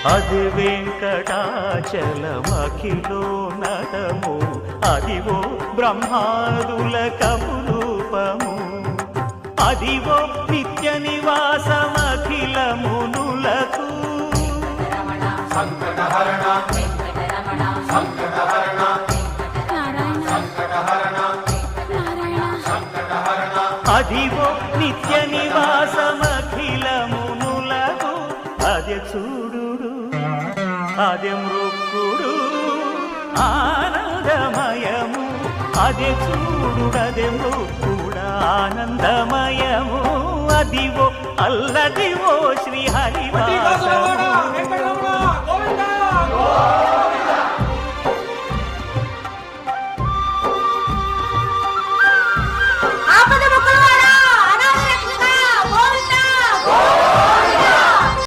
అది వెంకటాచలమఖిలో నటము అదివో బ్రహ్మాదుల కపురూపము అదివో నిత్య నివాసమఖిల మునులకు సంకటహరణ సంకటహరణ సంకటహరణ సంకటహరణ అదివో నిత్య నివాసమఖిల మునులకు అదే చూడు అదే మృక్కుడు ఆనందమయము అదే చూడు అదే మృక్కుడు ఆనందమయము అదివో అల్లదివో శ్రీహరివాసము